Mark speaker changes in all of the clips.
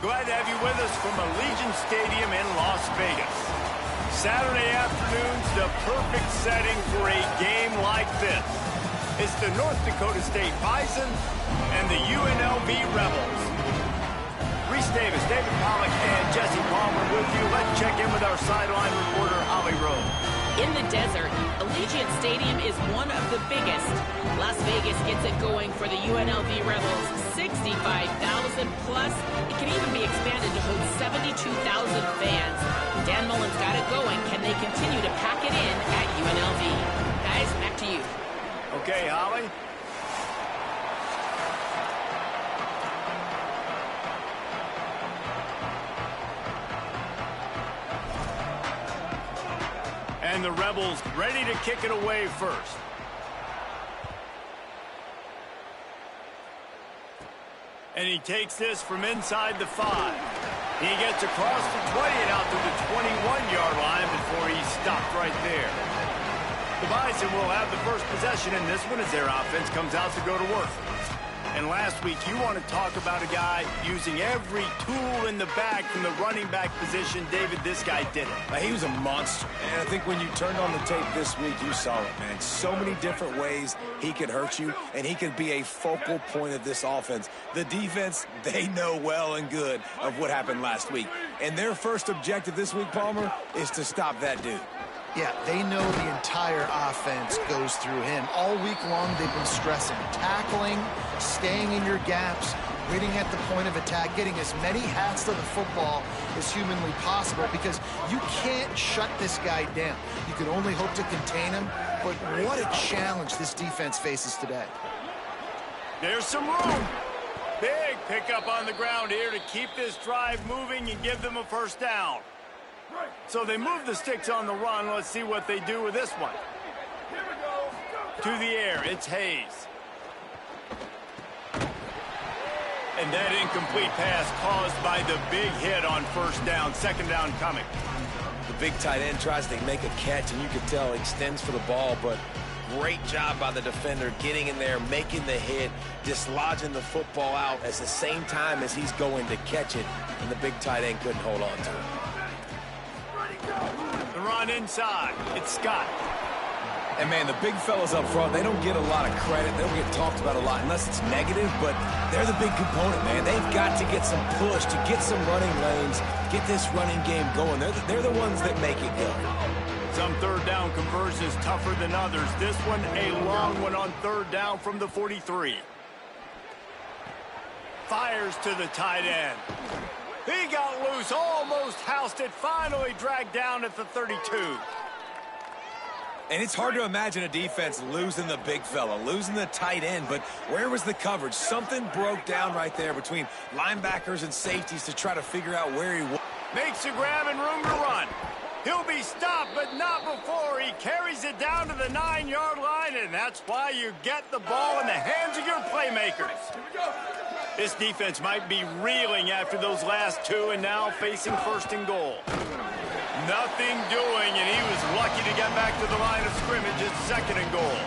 Speaker 1: glad to have you with us from Allegiant Stadium in Las Vegas. Saturday afternoon's the perfect setting for a game like this. It's the North Dakota State Bison and the UNLV Rebels. Reese Davis, David Pollack, and Jesse Palmer with you. Let's check in with our sideline reporter, Holly Rose.
Speaker 2: In the desert, Allegiant Stadium is one of the biggest. Las Vegas gets it going for the UNLV Rebels. 65,000 plus. It can even be expanded to hold 72,000 fans. Dan Mullen's got it going. Can they continue to pack it in at UNLV? Guys, back to you.
Speaker 1: Okay, Holly. And the Rebels ready to kick it away first. And he takes this from inside the 5. He gets across the 20 and out to the 21-yard line before he's stopped right there. The Bison will have the first possession in this one as their offense comes out to go to work. And last week, you want to talk about a guy using every tool in the bag from the running back position. David, this guy did it.
Speaker 3: He was a monster. And I think when you turned on the tape this week, you saw it, man. So many different ways he could hurt you, and he could be a focal point of this offense. The defense, they know well and good of what happened last week. And their first objective this week, Palmer, is to stop that dude.
Speaker 4: Yeah, they know the entire offense goes through him. All week long, they've been stressing tackling, staying in your gaps, waiting at the point of attack, getting as many hats to the football as humanly possible because you can't shut this guy down. You can only hope to contain him, but what a challenge this defense faces today.
Speaker 1: There's some room. Big pickup on the ground here to keep this drive moving and give them a first down. So they move the sticks on the run. Let's see what they do with this one. To the air, it's Hayes. And that incomplete pass caused by the big hit on first down. Second down coming.
Speaker 3: The big tight end tries to make a catch, and you can tell he extends for the ball, but great job by the defender getting in there, making the hit, dislodging the football out at the same time as he's going to catch it, and the big tight end couldn't hold on to it.
Speaker 1: The run inside. It's Scott.
Speaker 3: And, man, the big fellas up front, they don't get a lot of credit. They don't get talked about a lot unless it's negative, but they're the big component, man. They've got to get some push, to get some running lanes, get this running game going. They're the ones that make it go.
Speaker 1: Some third down conversions tougher than others. This one, a long one on third down from the 43. Fires to the tight end. He got loose, almost housed it, finally dragged down at the 32.
Speaker 3: And it's hard to imagine a defense losing the big fella, losing the tight end, but where was the coverage? Something broke down right there between linebackers and safeties to try to figure out where he was.
Speaker 1: Makes a grab and room to run. He'll be stopped, but not before he carries it down to the 9-yard line, and that's why you get the ball in the hands of your playmakers. This defense might be reeling after those last two and now facing first and goal. Nothing doing, and he was lucky to get back to the line of scrimmage at second and goal.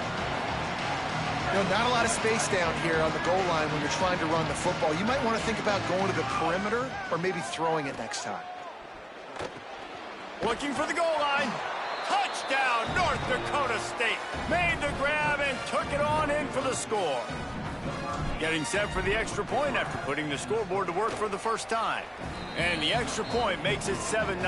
Speaker 4: You know, not a lot of space down here on the goal line when you're trying to run the football. You might want to think about going to the perimeter or maybe throwing it next time.
Speaker 1: Looking for the goal line. Touchdown, North Dakota State. Made the grab and took it on in for the score. Getting set for the extra point after putting the scoreboard to work for the first time. And the extra point makes it 7-0.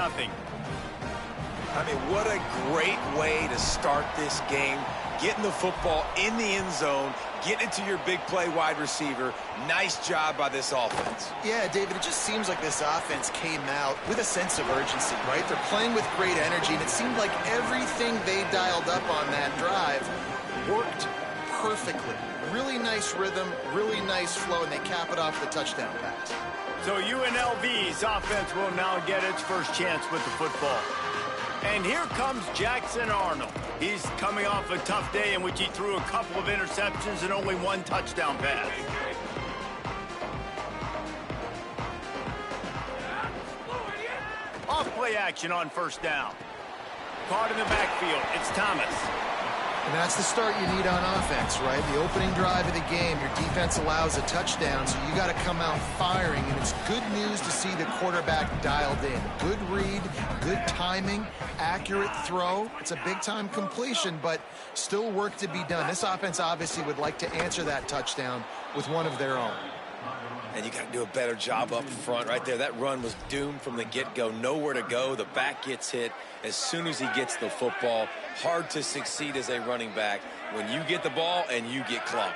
Speaker 3: I mean, what a great way to start this game. Getting the football in the end zone, getting it to your big play wide receiver. Nice job by this offense.
Speaker 4: Yeah, David, it just seems like this offense came out with a sense of urgency, right? They're playing with great energy, and it seemed like everything they dialed up on that drive worked perfectly. Really nice rhythm, really nice flow, and they cap it off the touchdown pass.
Speaker 1: So UNLV's offense will now get its first chance with the football. And here comes Jackson Arnold. He's coming off a tough day in which he threw a couple of interceptions and only one touchdown pass. Off play action on first down. Caught in the backfield. It's Thomas.
Speaker 4: And that's the start you need on offense, right? The opening drive of the game, your defense allows a touchdown, so you got to come out firing. And it's good news to see the quarterback dialed in. Good read, good timing, accurate throw. It's a big-time completion, but still work to be done. This offense obviously would like to answer that touchdown with one of their own.
Speaker 3: And you got to do a better job up front right there. That run was doomed from the get-go. Nowhere to go. The back gets hit as soon as he gets the football. Hard to succeed as a running back when you get the ball and you get clobbered.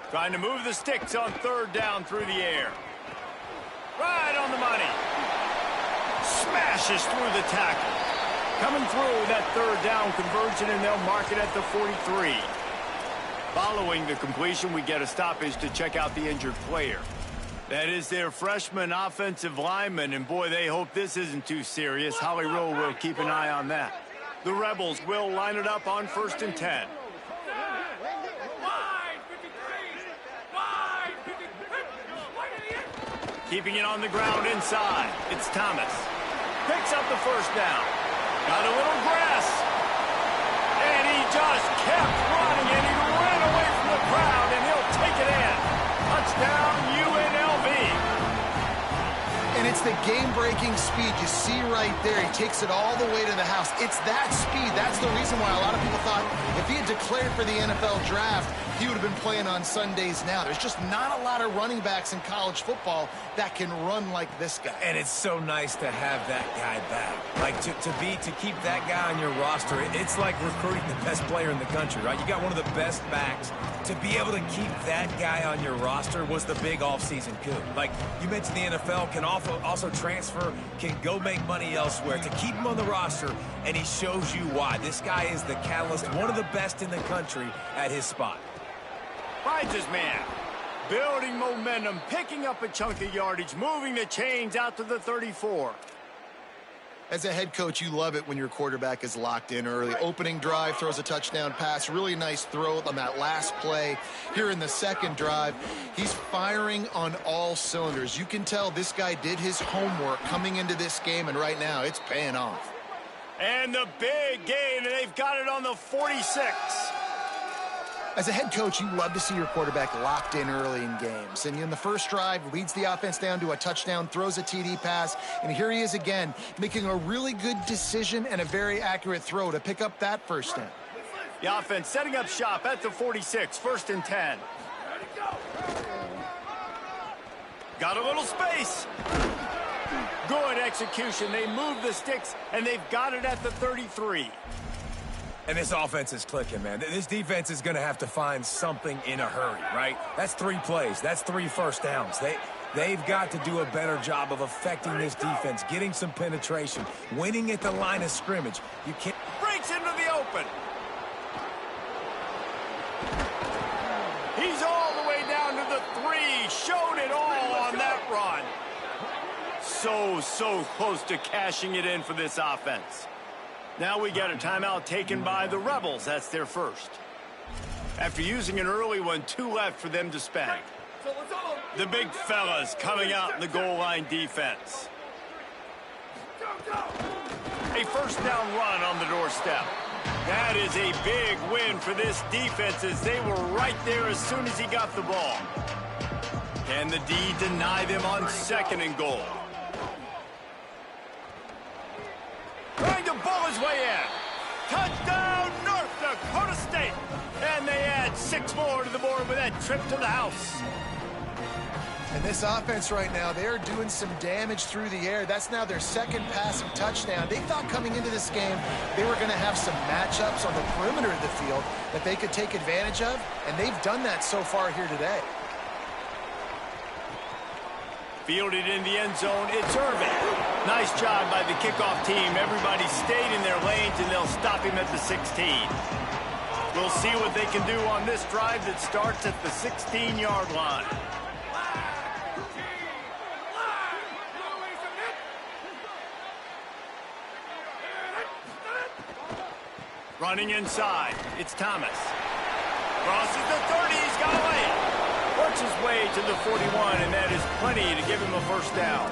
Speaker 1: Trying to move the sticks on third down through the air. Right on the money. Smashes through the tackle. Coming through that third down conversion, and they'll mark it at the 43. Following the completion, we get a stoppage to check out the injured player. That is their freshman offensive lineman, and boy, they hope this isn't too serious. Holly Rowe will keep an eye on that. The Rebels will line it up on 1st and 10. Keeping it on the ground inside. It's Thomas. Picks up the first down. Got a little grass. And he just kept running, and he ran away from the crowd, and he'll take it in. Touchdown, UNLV.
Speaker 4: And it's the game-breaking speed you see right there. He takes it all the way to the house. It's that speed. That's the reason why a lot of people thought if he had declared for the NFL draft, he would have been playing on Sundays now. There's just not a lot of running backs in college football that can run like this guy.
Speaker 3: And it's so nice to have that guy back. Like, to keep that guy on your roster, it's like recruiting the best player in the country, right? You got one of the best backs. To be able to keep that guy on your roster was the big offseason coup. Like, you mentioned the NFL can also transfer, can go make money elsewhere. To keep him on the roster, and he shows you why. This guy is the catalyst, one of the best in the country at his spot.
Speaker 1: Finds his man. Building momentum, picking up a chunk of yardage, moving the chains out to the 34.
Speaker 4: As a head coach, you love it when your quarterback is locked in early. Opening drive, throws a touchdown pass. Really nice throw on that last play. Here in the second drive, he's firing on all cylinders. You can tell this guy did his homework coming into this game, and right now it's paying off.
Speaker 1: And the big gain, and they've got it on the 46.
Speaker 4: As a head coach, you love to see your quarterback locked in early in games. And in the first drive, leads the offense down to a touchdown, throws a TD pass, and here he is again, making a really good decision and a very accurate throw to pick up that first down.
Speaker 1: The offense setting up shop at the 46, 1st and 10. Got a little space. Good execution. They move the sticks, and they've got it at the 33.
Speaker 3: And this offense is clicking, man. This defense is going to have to find something in a hurry, right? That's 3 plays. That's 3 first downs. They've got to do a better job of affecting this defense, getting some penetration, winning at the line of scrimmage. You can't...
Speaker 1: Breaks into the open. He's all the way down to the 3. Showed it all on that run. So close to cashing it in for this offense. Now we got a timeout taken by the Rebels. That's their first. After using an early one, 2 left for them to spend. The big fellas coming out in the goal line defense. A first down run on the doorstep. That is a big win for this defense as they were right there as soon as he got the ball. Can the D deny them on 2nd and goal? Trying to bull his way in. Touchdown, North Dakota State. And they add 6 more to the board with that trip to the house.
Speaker 4: And this offense right now, they're doing some damage through the air. That's now their 2nd passing touchdown. They thought coming into this game they were going to have some matchups on the perimeter of the field that they could take advantage of, and they've done that so far here today.
Speaker 1: Fielded in the end zone, it's Irving. Nice job by the kickoff team. Everybody stayed in their lanes, and they'll stop him at the 16. We'll see what they can do on this drive that starts at the 16-yard line. Running inside, it's Thomas. Crosses the 30, he's got a lane. Works his way to the 41, and that is plenty to give him a first down.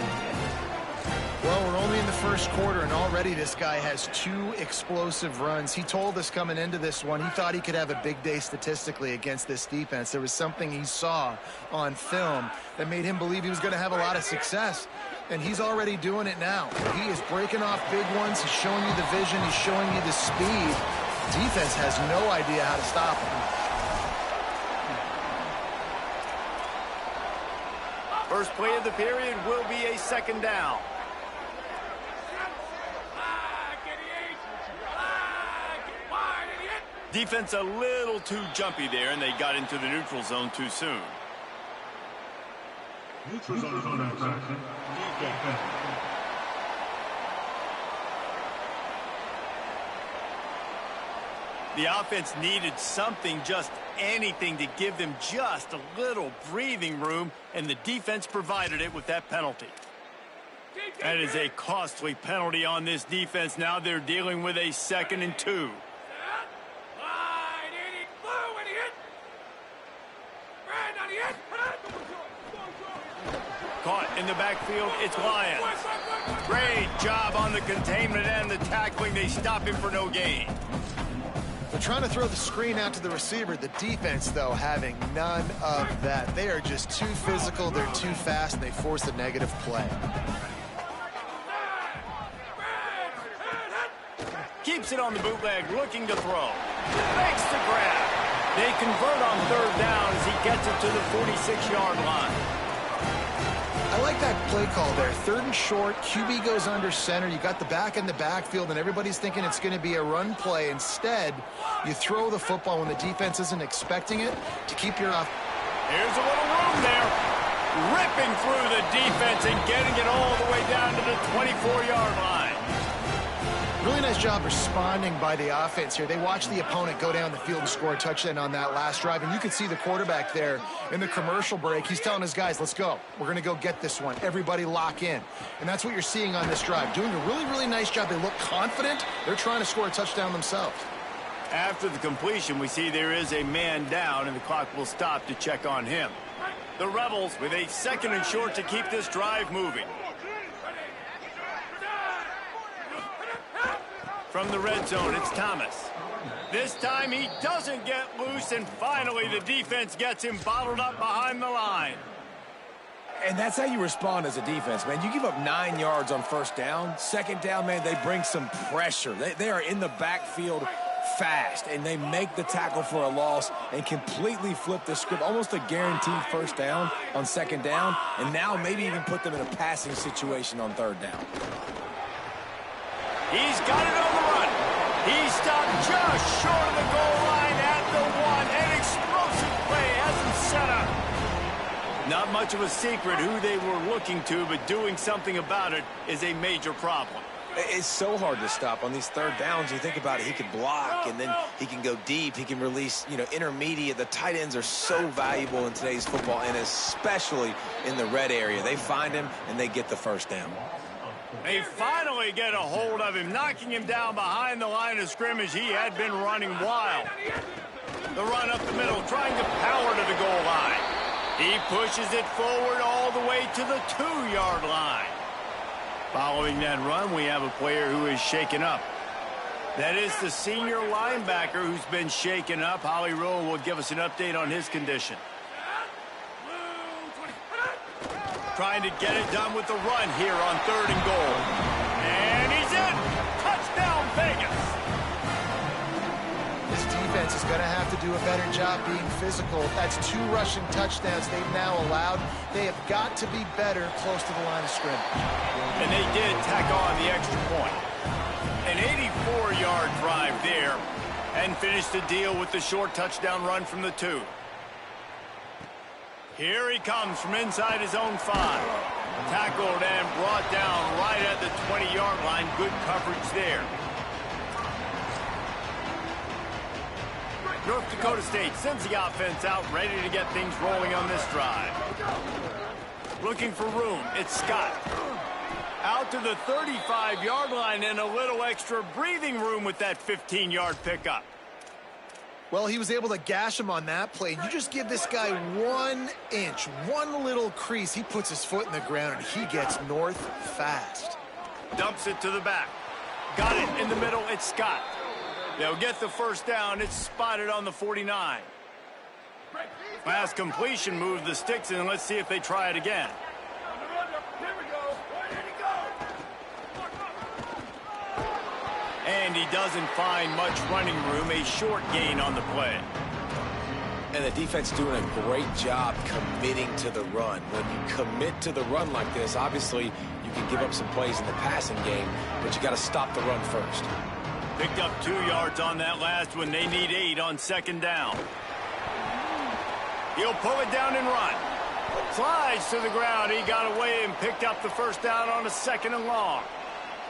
Speaker 4: Well, we're only in the first quarter, and already this guy has 2 explosive runs. He told us coming into this one he thought he could have a big day statistically against this defense. There was something he saw on film that made him believe he was going to have a lot of success, and he's already doing it now. He is breaking off big ones. He's showing you the vision. He's showing you the speed. Defense has no idea how to stop him.
Speaker 1: First play of the period will be a second down. Defense a little too jumpy there, and they got into the neutral zone too soon. Neutral zone attack. The offense needed something, just anything, to give them just a little breathing room, and the defense provided it with that penalty. That is a costly penalty on this defense. Now they're dealing with a 2nd and 2. Caught in the backfield, it's Lions. Great job on the containment and the tackling. They stop him for no gain.
Speaker 4: They're trying to throw the screen out to the receiver. The defense, though, having none of that. They are just too physical, they're too fast, and they force a negative play.
Speaker 1: Keeps it on the bootleg, looking to throw. Makes the grab. They convert on 3rd down as he gets it to the 46-yard line.
Speaker 4: I like that play call there. 3rd and short, QB goes under center. You got the back in the backfield, and everybody's thinking it's going to be a run play. Instead, you throw the football when the defense isn't expecting it to keep your off.
Speaker 1: Here's a little room there. Ripping through the defense and getting it all the way down to the 24-yard line.
Speaker 4: Really nice job responding by the offense here. They watched the opponent go down the field and score a touchdown on that last drive, and you could see the quarterback there in the commercial break. He's telling his guys, let's go. We're going to go get this one. Everybody lock in. And that's what you're seeing on this drive. Doing a really, really nice job. They look confident. They're trying to score a touchdown themselves.
Speaker 1: After the completion, we see there is a man down, and the clock will stop to check on him. The Rebels with a 2nd and short to keep this drive moving. From the red zone, it's Thomas. This time he doesn't get loose, and finally the defense gets him bottled up behind the line.
Speaker 3: And that's how you respond as a defense, man. You give up 9 yards on 1st down. 2nd down, man, they bring some pressure. They are in the backfield fast, and they make the tackle for a loss and completely flip the script. Almost a guaranteed 1st down on 2nd down, and now maybe even put them in a passing situation on 3rd down.
Speaker 1: He's got it on the run. He stopped just short of the goal line at the 1. An explosive play has him set up. Not much of a secret who they were looking to, but doing something about it is a major problem.
Speaker 3: It's so hard to stop on these 3rd downs. You think about it, he can block, and then he can go deep. He can release, intermediate. The tight ends are so valuable in today's football, and especially in the red area. They find him, and they get the 1st down.
Speaker 1: They finally get a hold of him, knocking him down behind the line of scrimmage. He had been running wild. The run up the middle, trying to power to the goal line. He pushes it forward all the way to the 2-yard line. Following that run, we have a player who is shaken up. That is the senior linebacker who's been shaken up. Holly Rowe will give us an update on his condition. Trying to get it done with the run here on 3rd and goal. And he's in! Touchdown, Vegas!
Speaker 4: This defense is going to have to do a better job being physical. That's 2 rushing touchdowns they've now allowed. They have got to be better close to the line of scrimmage.
Speaker 1: And they did tack on the extra point. An 84-yard drive there, and finished the deal with the short touchdown run from the 2. Here he comes from inside his own 5. Tackled and brought down right at the 20-yard line. Good coverage there. North Dakota State sends the offense out, ready to get things rolling on this drive. Looking for room, it's Scott. Out to the 35-yard line, and a little extra breathing room with that 15-yard pickup.
Speaker 4: Well, he was able to gash him on that play. You just give this guy 1 inch, one little crease. He puts his foot in the ground, and he gets north fast.
Speaker 1: Dumps it to the back. Got it in the middle. It's Scott. They'll get the first down. It's spotted on the 49. Last completion moved the sticks in. Let's see if they try it again. And he doesn't find much running room. A short gain on the play.
Speaker 3: And the defense doing a great job committing to the run. When you commit to the run like this, obviously you can give up some plays in the passing game, but you got to stop the run first.
Speaker 1: Picked up 2 yards on that last one. They need 8 on second down. He'll pull it down and run. Slides to the ground. He got away and picked up the first down on a 2nd and long.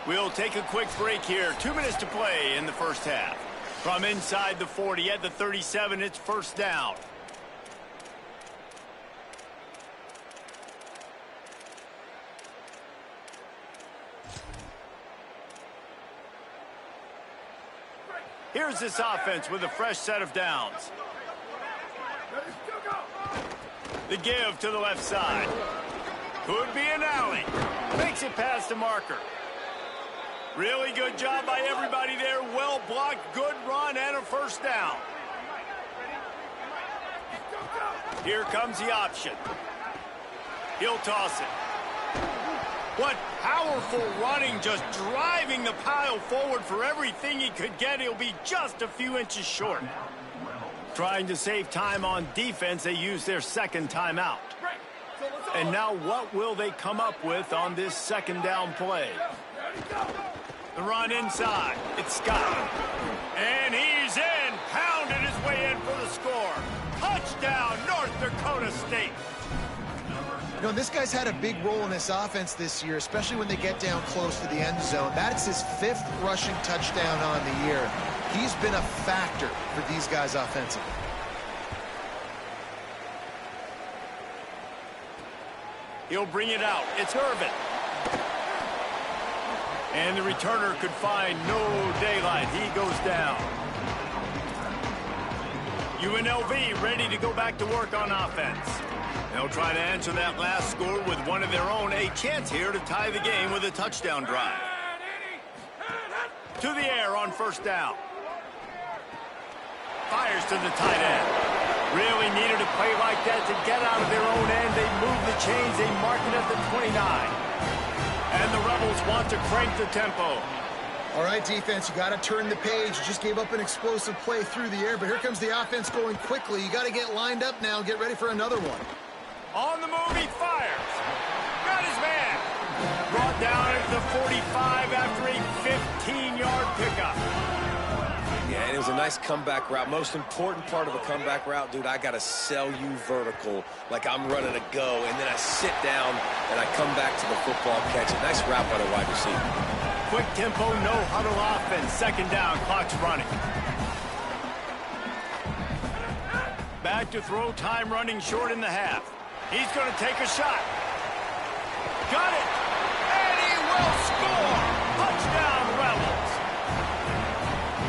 Speaker 1: We'll take a quick break here. 2 minutes to play in the first half. From inside the 40 at the 37, it's first down. Here's this offense with a fresh set of downs. The give to the left side. Could be an alley. Makes it past the marker. Really good job by everybody there. Well blocked, good run, and a first down. Here comes the option. He'll toss it. What powerful running, just driving the pile forward for everything he could get. He'll be just a few inches short. Trying to save time on defense, they use their second timeout. And now what will they come up with on this second down play? The run inside. It's Scott. And he's in. Pounded his way in for the score. Touchdown, North Dakota State.
Speaker 4: You know, this guy's had a big role in this offense this year, especially when they get down close to the end zone. That's his 5th rushing touchdown on the year. He's been a factor for these guys offensively.
Speaker 1: He'll bring it out. It's Irvin. And the returner could find no daylight. He goes down. UNLV ready to go back to work on offense. They'll try to answer that last score with one of their own. A chance here to tie the game with a touchdown drive. To the air on first down. Fires to the tight end. Really needed a play like that to get out of their own end. They move the chains. They mark it at the 29. And the Rebels want to crank the tempo.
Speaker 4: All right, defense, you got to turn the page. You just gave up an explosive play through the air, but here comes the offense going quickly. You got to get lined up now and get ready for another one.
Speaker 1: On the move, he fires. Got his man. Brought down at the 45 after a 15-yard pickup.
Speaker 3: Yeah, and it was a nice comeback route. Most important part of a comeback route, dude, I got to sell you vertical like I'm running a go, and then I sit down and I come back to the football catch. A nice route by the wide receiver.
Speaker 1: Quick tempo, no huddle offense. Second down, clock's running. Back to throw, time running short in the half. He's going to take a shot. Got it. And he will score. Touchdown, Rebels.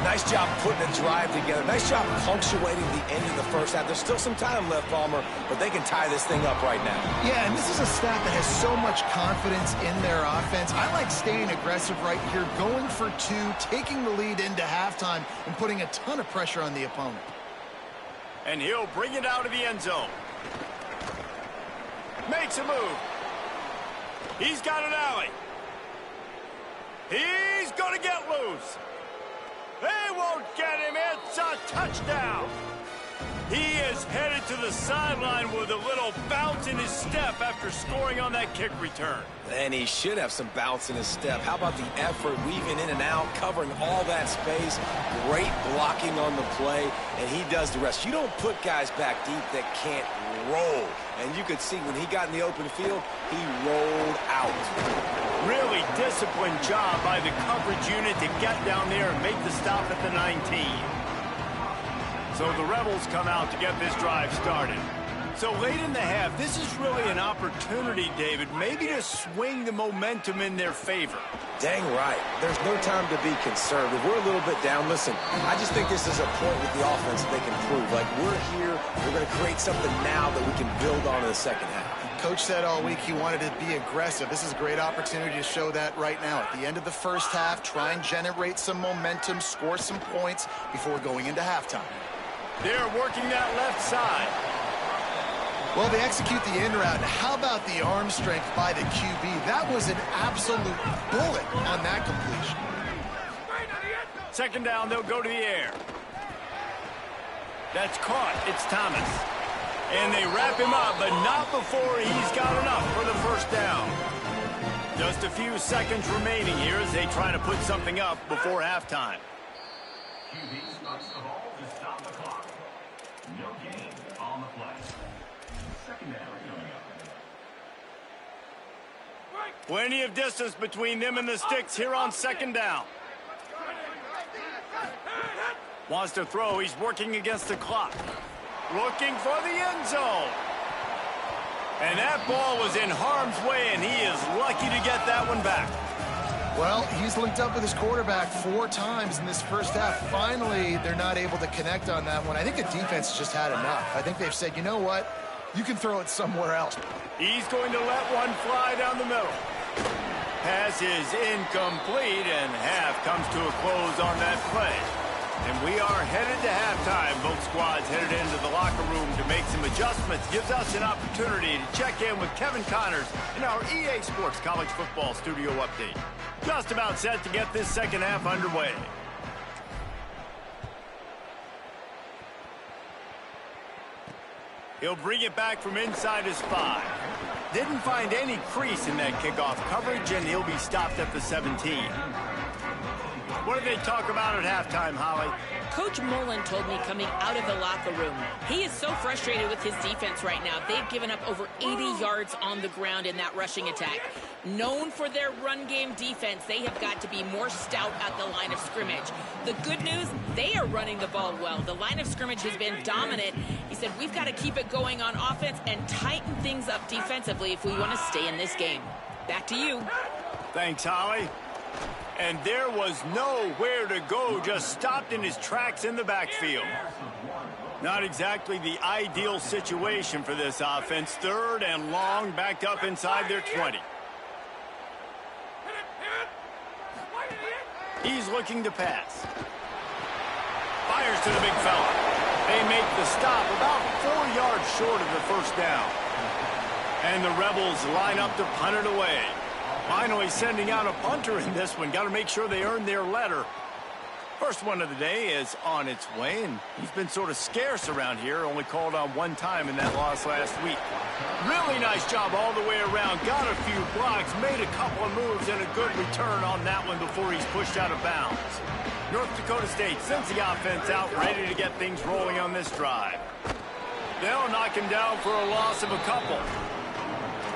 Speaker 3: Nice job putting a drive together. Nice job punctuating the end of the first half. There's still some time left, Palmer, but they can tie this thing up right now.
Speaker 4: Yeah, and this is a staff that has so much confidence in their offense. I like staying aggressive right here, going for 2, taking the lead into halftime, and putting a ton of pressure on the opponent.
Speaker 1: And he'll bring it out of the end zone. Makes a move. He's got an alley. He's going to get loose. They won't get him. It's a touchdown. He is headed to the sideline with a little bounce in his step after scoring on that kick return.
Speaker 3: And he should have some bounce in his step. How about the effort, weaving in and out, covering all that space, great blocking on the play, and he does the rest. You don't put guys back deep that can't roll. And you could see when he got in the open field, he rolled out.
Speaker 1: Really disciplined job by the coverage unit to get down there and make the stop at the 19. So the Rebels come out to get this drive started. So late in the half, this is really an opportunity, David, maybe to swing the momentum in their favor.
Speaker 3: Dang right. There's no time to be conservative. We're a little bit down. Listen, I just think this is a point with the offense that they can prove. Like, we're here. We're going to create something now that we can build on in the second half.
Speaker 4: Coach said all week he wanted to be aggressive. This is a great opportunity to show that right now. At the end of the first half, try and generate some momentum, score some points before going into halftime.
Speaker 1: They're working that left side.
Speaker 4: Well, they execute the in route. How about the arm strength by the QB? That was an absolute bullet on that completion.
Speaker 1: Second down, they'll go to the air. That's caught. It's Thomas. And they wrap him up, but not before he's got enough for the first down. Just a few seconds remaining here as they try to put something up before halftime.
Speaker 5: QB starts the ball to stop the clock. No gain on the play. Second down coming up.
Speaker 1: Plenty of distance between them and the sticks here on second down. Wants to throw. He's working against the clock. Looking for the end zone. And that ball was in harm's way, and he is lucky to get that one back.
Speaker 4: Well, he's linked up with his quarterback 4 times in this first half. Finally, they're not able to connect on that one. I think the defense just had enough. I think they've said, you know what? You can throw it somewhere else.
Speaker 1: He's going to let one fly down the middle. Pass is incomplete, and half comes to a close on that play. And we are headed to halftime. Both squads headed into the locker room to make some adjustments. Gives us an opportunity to check in with Kevin Connors in our EA Sports College Football Studio Update. Just about set to get this second half underway. He'll bring it back from inside his 5. Didn't find any crease in that kickoff coverage, and he'll be stopped at the 17. What did they talk about at halftime, Holly?
Speaker 2: Coach Mullen told me coming out of the locker room, he is so frustrated with his defense right now. They've given up over 80 yards on the ground in that rushing attack. Known for their run game defense, they have got to be more stout at the line of scrimmage. The good news, they are running the ball well. The line of scrimmage has been dominant. He said, we've got to keep it going on offense and tighten things up defensively if we want to stay in this game. Back to you.
Speaker 1: Thanks, Holly. And there was nowhere to go, just stopped in his tracks in the backfield. Not exactly the ideal situation for this offense. Third and long, backed up inside their 20. He's looking to pass. Fires to the big fella. They make the stop about 4 yards short of the first down. And the Rebels line up to punt it away. Finally sending out a punter in this one. Got to make sure they earn their letter. First one of the day is on its way, and he's been sort of scarce around here. Only called on 1 time in that loss last week. Really nice job all the way around. Got a few blocks, made a couple of moves, and a good return on that one before he's pushed out of bounds. North Dakota State sends the offense out, ready to get things rolling on this drive. They'll knock him down for a loss of a couple.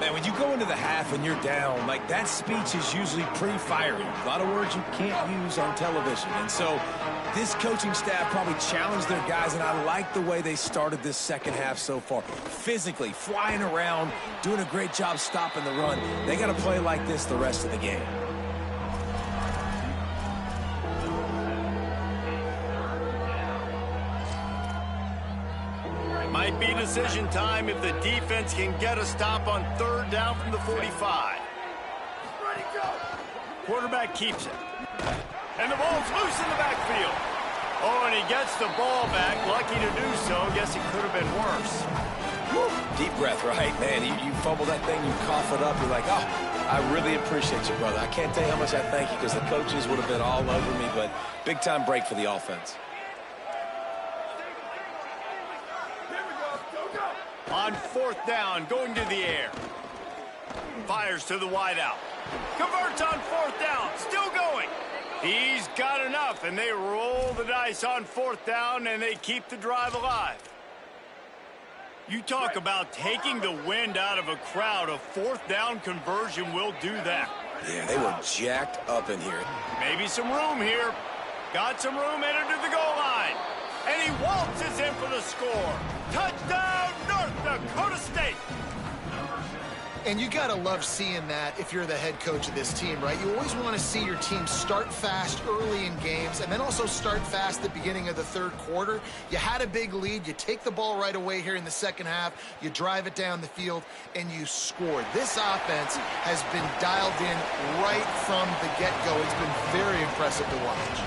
Speaker 3: Man, when you go into the half and you're down, like, that speech is usually pretty fiery. A lot of words you can't use on television. And so this coaching staff probably challenged their guys, and I like the way they started this second half so far. Physically, flying around, doing a great job stopping the run. They got to play like this the rest of the game.
Speaker 1: Might be decision time if the defense can get a stop on third down from the 45. Quarterback keeps it. And the ball's loose in the backfield. Oh, and he gets the ball back. Lucky to do so. Guess it could have been worse.
Speaker 3: Whew. Deep breath, right? Man, you fumble that thing, you cough it up. You're like, oh, I really appreciate you, brother. I can't tell you how much I thank you, because the coaches would have been all over me, but big-time break for the offense.
Speaker 1: On fourth down, going to the air. Fires to the wideout. Converts on fourth down. Still going. He's got enough, and they roll the dice on fourth down, and they keep the drive alive. You talk about taking the wind out of a crowd. A fourth down conversion will do that.
Speaker 3: Yeah, they were jacked up in here.
Speaker 1: Maybe some room here. Got some room headed to the goal line. And he waltzes in for the score. Touchdown, North Dakota State.
Speaker 4: And you got to love seeing that if you're the head coach of this team, right? You always want to see your team start fast early in games and then also start fast at the beginning of the third quarter. You had a big lead. You take the ball right away here in the second half. You drive it down the field, and you score. This offense has been dialed in right from the get-go. It's been very impressive to watch.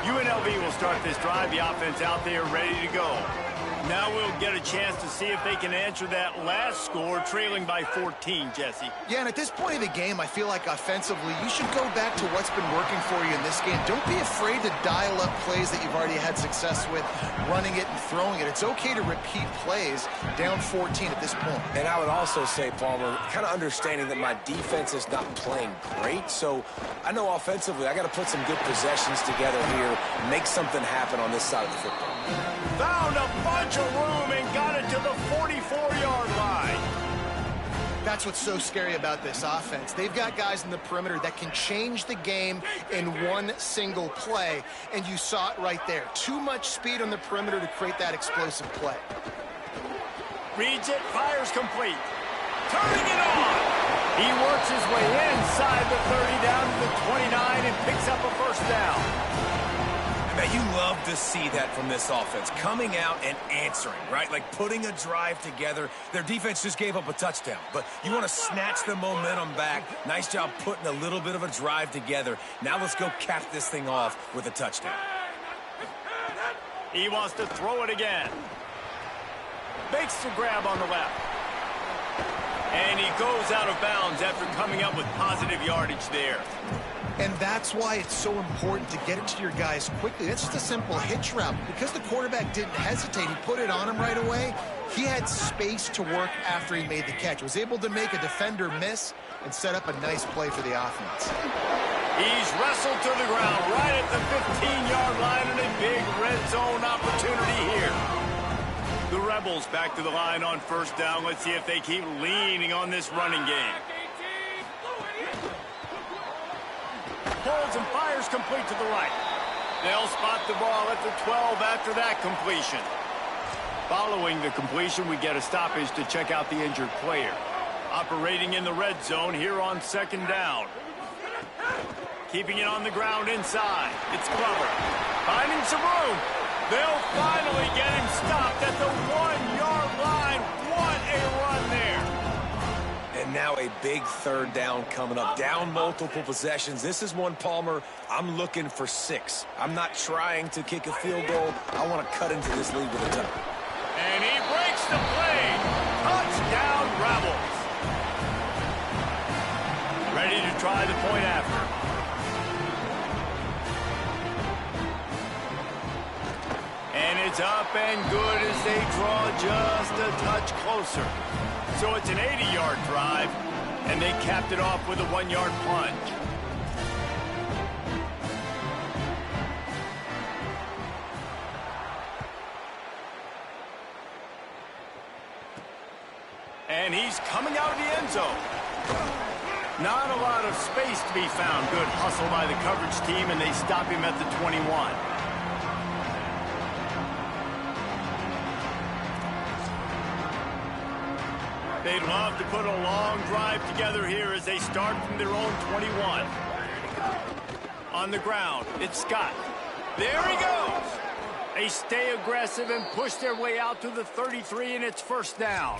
Speaker 1: UNLV will start this drive. The offense out there ready to go. Now we'll get a chance to see if they can answer that last score, trailing by 14, Jesse.
Speaker 4: Yeah, and at this point of the game, I feel like offensively, you should go back to what's been working for you in this game. Don't be afraid to dial up plays that you've already had success with, running it and throwing it. It's okay to repeat plays down 14 at this point.
Speaker 3: And I would also say, Palmer, kind of understanding that my defense is not playing great, so I know offensively I got to put some good possessions together here, make something happen on this side of the football.
Speaker 1: Found a bunch of room and got it to the 44-yard line.
Speaker 4: That's what's so scary about this offense. They've got guys in the perimeter that can change the game in one single play, and you saw it right there. Too much speed on the perimeter to create that explosive play.
Speaker 1: Reads it, fires complete. Turning it on. He works his way inside the 30 down to the 29 and picks up a first down.
Speaker 3: Man, you love to see that from this offense, coming out and answering, right? Like putting a drive together. Their defense just gave up a touchdown, but you want to snatch the momentum back. Nice job putting a little bit of a drive together. Now let's go cap this thing off with a touchdown.
Speaker 1: He wants to throw it again. Makes the grab on the left. And he goes out of bounds after coming up with positive yardage there.
Speaker 4: And that's why it's so important to get it to your guys quickly. That's just a simple hitch route. Because the quarterback didn't hesitate, he put it on him right away. He had space to work after he made the catch. Was able to make a defender miss and set up a nice play for the offense.
Speaker 1: He's wrestled to the ground right at the 15-yard line and a big red zone opportunity here. The Rebels back to the line on first down. Let's see if they keep leaning on this running game. Pulls and fires complete to the right. They'll spot the ball at the 12 after that completion. Following the completion, we get a stoppage to check out the injured player. Operating in the red zone here on second down. Keeping it on the ground inside. It's Glover. Finding some room. They'll finally get him stopped at the 1-yard line. What a run there.
Speaker 3: And now a big third down coming up. Down multiple possessions. This is one, Palmer, I'm looking for 6. I'm not trying to kick a field goal. I want to cut into this lead with a touchdown.
Speaker 1: And he breaks the play. Touchdown Rebels. Ready to try the point after. And it's up and good as they draw just a touch closer. So it's an 80-yard drive, and they capped it off with a 1-yard plunge. And he's coming out of the end zone. Not a lot of space to be found. Good hustle by the coverage team, and they stop him at the 21. They'd love to put a long drive together here as they start from their own 21. On the ground, it's Scott. There he goes. They stay aggressive and push their way out to the 33, and it's first down.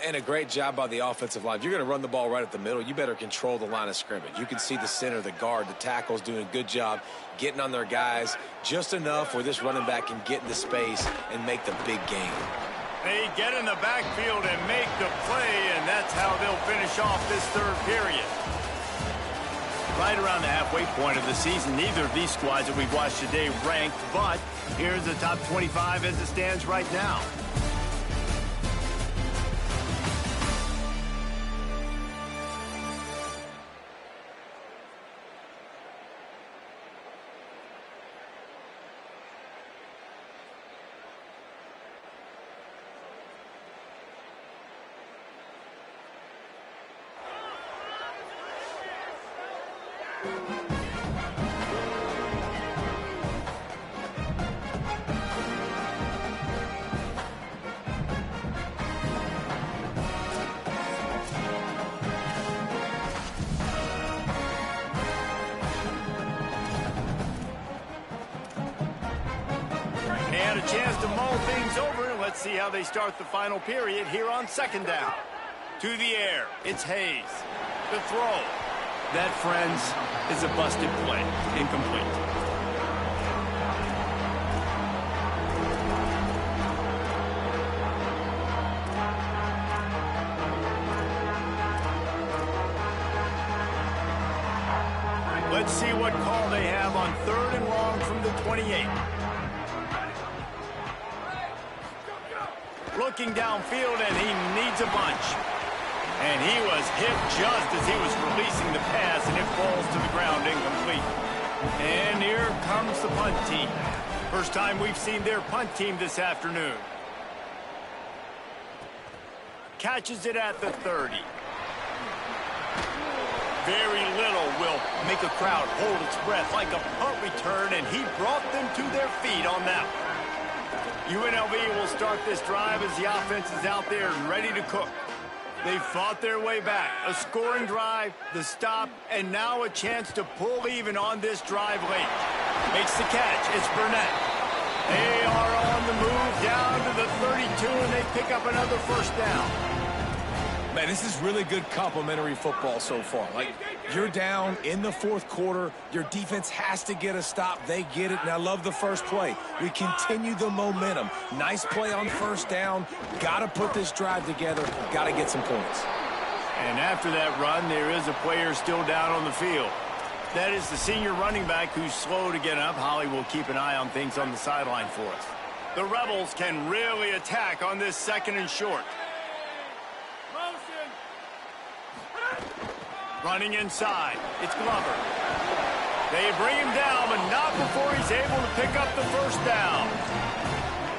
Speaker 3: And a great job by the offensive line. If you're going to run the ball right at the middle, you better control the line of scrimmage. You can see the center, the guard, the tackles doing a good job getting on their guys just enough where this running back can get into space and make the big game.
Speaker 1: They get in the backfield and make the play, and that's how they'll finish off this third period. Right around the halfway point of the season, neither of these squads that we've watched today ranked, but here's the top 25 as it stands right now. had a chance to mull things over. Let's see how they start the final period here on second down. To the air, it's Hayes. The throw. That, friends, is a busted play. Incomplete. Let's see what call they have on 3rd and long from the 28. Looking downfield, and he needs a bunch. And he was hit just as he was releasing the pass, and it falls to the ground incomplete. And here comes the punt team. First time we've seen their punt team this afternoon. Catches it at the 30. Very little will make a crowd hold its breath like a punt return, and he brought them to their feet on that one. UNLV will start this drive as the offense is out there and ready to cook. They fought their way back. A scoring drive, the stop, and now a chance to pull even on this drive late. Makes the catch. It's Burnett. They are on the move down to the 32, and they pick up another first down.
Speaker 3: Man, this is really good complimentary football so far. Like, you're down in the 4th quarter. Your defense has to get a stop. They get it, and I love the first play. We continue the momentum. Nice play on first down. Got to put this drive together. Got to get some points.
Speaker 1: And after that run, there is a player still down on the field. That is the senior running back who's slow to get up. Holly will keep an eye on things on the sideline for us. The Rebels can really attack on this 2nd and short. Running inside, it's Glover. They bring him down, but not before he's able to pick up the first down.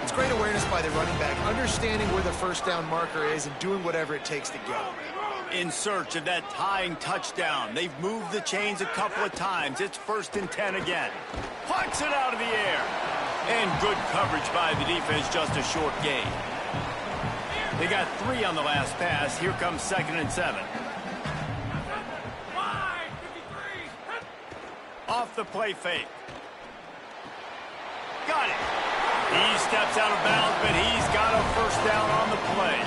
Speaker 4: It's great awareness by the running back, understanding where the first down marker is and doing whatever it takes to get it.
Speaker 1: In search of that tying touchdown. They've moved the chains a couple of times. It's 1st and 10 again. Plucks it out of the air. And good coverage by the defense, just a short gain. They got 3 on the last pass. Here comes 2nd and 7. Off the play fake. Got it. He steps out of bounds, but he's got a first down on the play.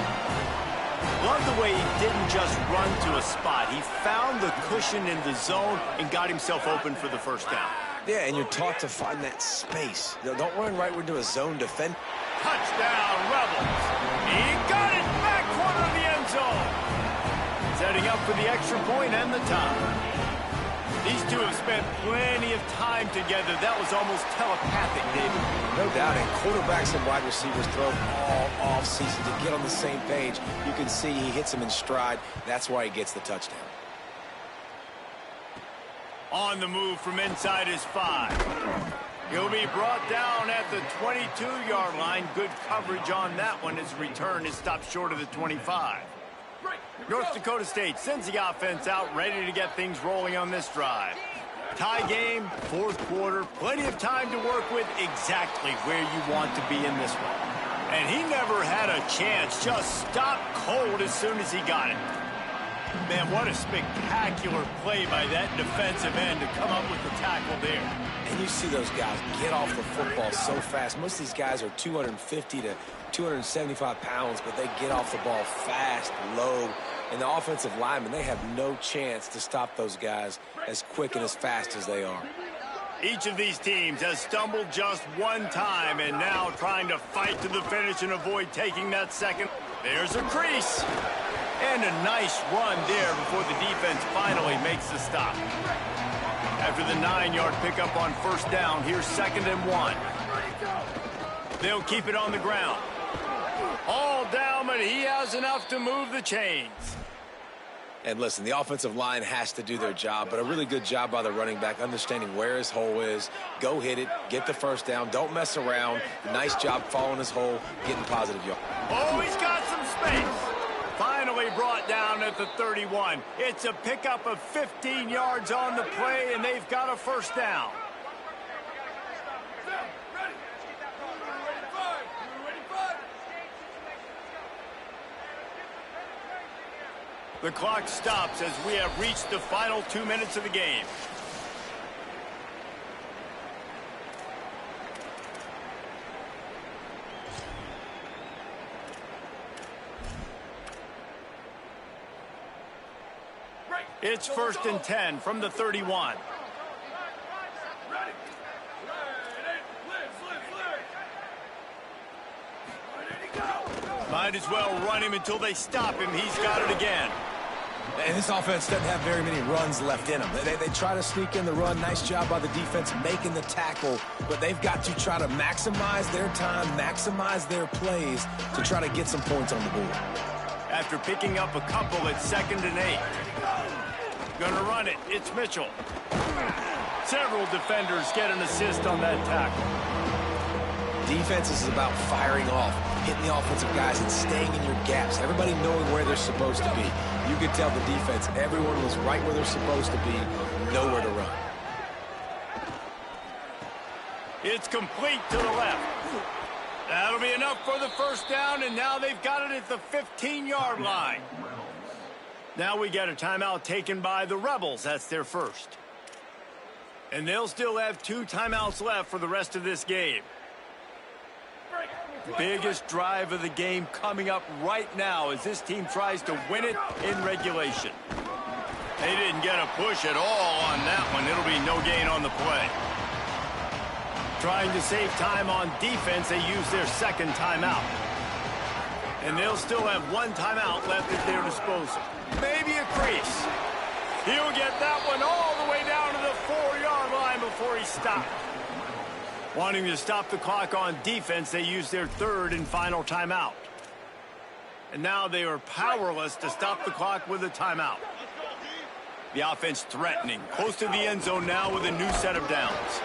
Speaker 1: Love the way he didn't just run to a spot. He found the cushion in the zone and got himself open for the first down.
Speaker 3: Yeah, and you're taught to find that space. Don't run right into a zone defense.
Speaker 1: Touchdown, Rebels. He got it back corner of the end zone. Setting up for the extra point and the tie. These two have spent plenty of time together. That was almost telepathic, David.
Speaker 3: No doubt, and quarterbacks and wide receivers throw all off-season to get on the same page. You can see he hits them in stride. That's why he gets the touchdown.
Speaker 1: On the move from inside his 5. He'll be brought down at the 22-yard line. Good coverage on that one. His return is stopped short of the 25. North Dakota State sends the offense out, ready to get things rolling on this drive. Tie game, 4th quarter, plenty of time to work with, exactly where you want to be in this one. And he never had a chance, just stopped cold as soon as he got it. Man, what a spectacular play by that defensive end to come up with the tackle there.
Speaker 3: And you see those guys get off the football so fast. Most of these guys are 250 to 275 pounds, but they get off the ball fast, low. And the offensive linemen, they have no chance to stop those guys as quick and as fast as they are.
Speaker 1: Each of these teams has stumbled just one time and now trying to fight to the finish and avoid taking that second. There's a crease. And a nice run there before the defense finally makes the stop. After the 9-yard pickup on first down, here's 2nd and 1. They'll keep it on the ground. All down, but he has enough to move the chains.
Speaker 3: And listen, the offensive line has to do their job, but a really good job by the running back, understanding where his hole is. Go hit it, get the first down, don't mess around. Nice job following his hole, getting positive yards.
Speaker 1: Oh, he's got some space. Finally brought down at the 31. It's a pickup of 15 yards on the play, and they've got a first down. The clock stops as we have reached the final 2 minutes of the game. It's 1st and 10 from the 31. Might as well run him until they stop him. He's got it again.
Speaker 3: And this offense doesn't have very many runs left in them. They try to sneak in the run. Nice job by the defense making the tackle. But they've got to try to maximize their time, maximize their plays to try to get some points on the board.
Speaker 1: After picking up a couple, it's 2nd and 8. Gonna run it. It's Mitchell. Several defenders get an assist on that tackle.
Speaker 3: Defense is about firing off, hitting the offensive guys and staying in your gaps. Everybody knowing where they're supposed to be. You could tell the defense, everyone was right where they're supposed to be, nowhere to run.
Speaker 1: It's complete to the left. That'll be enough for the 1st down, and now they've got it at the 15-yard line. Now we get a timeout taken by the Rebels. That's their first. And they'll still have 2 timeouts left for the rest of this game. Biggest drive of the game coming up right now as this team tries to win it in regulation. They didn't get a push at all on that one. It'll be no gain on the play. Trying to save time on defense, they use their 2nd timeout. And they'll still have 1 timeout left at their disposal. Maybe a crease. He'll get that one all the way down to the 4-yard line before he stopped. Wanting to stop the clock on defense, they use their 3rd and final timeout. And now they are powerless to stop the clock with a timeout. The offense threatening, close to the end zone now with a new set of downs.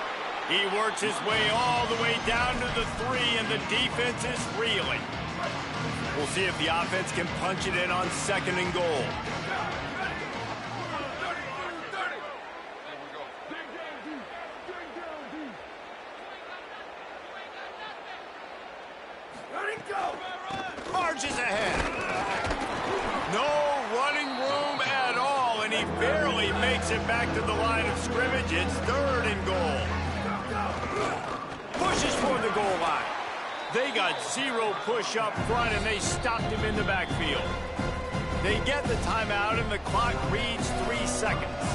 Speaker 1: He works his way all the way down to the 3, and the defense is reeling. We'll see if the offense can punch it in on 2nd and goal. Marches ahead. No running room at all, and he barely makes it back to the line of scrimmage. It's 3rd and goal. Pushes for the goal line. They got 0 push up front, and they stopped him in the backfield. They get the timeout, and the clock reads 3 seconds.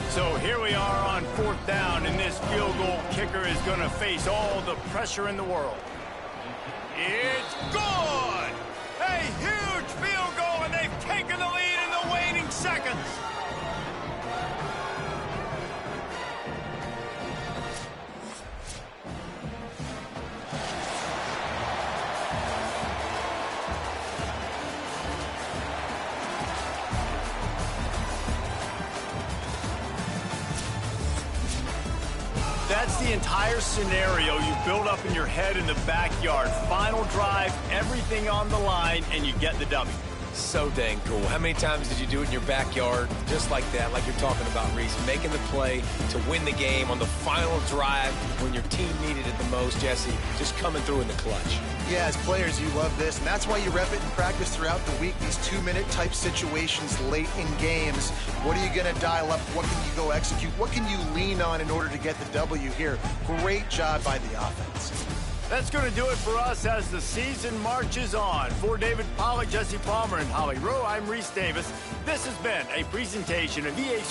Speaker 1: So here we are on 4th down, and this field goal kicker is going to face all the pressure in the world. It's good! A huge field goal, and they've taken the lead in the waning seconds. That's the entire scenario you build up in your head in the backyard. Final drive, everything on the line, and you get the W.
Speaker 3: So dang cool. How many times did you do it in your backyard just like that, like you're talking about, Reese? Making the play to win the game on the final drive when your team needed it the most, Jesse. Just coming through in the clutch.
Speaker 4: Yeah, as players, you love this, and that's why you rep it in practice throughout the week, these 2-minute type situations late in games. What are you going to dial up? What can you go execute? What can you lean on in order to get the W here? Great job by the offense.
Speaker 1: That's going to do it for us as the season marches on. For David Pollack, Jesse Palmer, and Holly Rowe, I'm Reese Davis. This has been a presentation of EA Sports.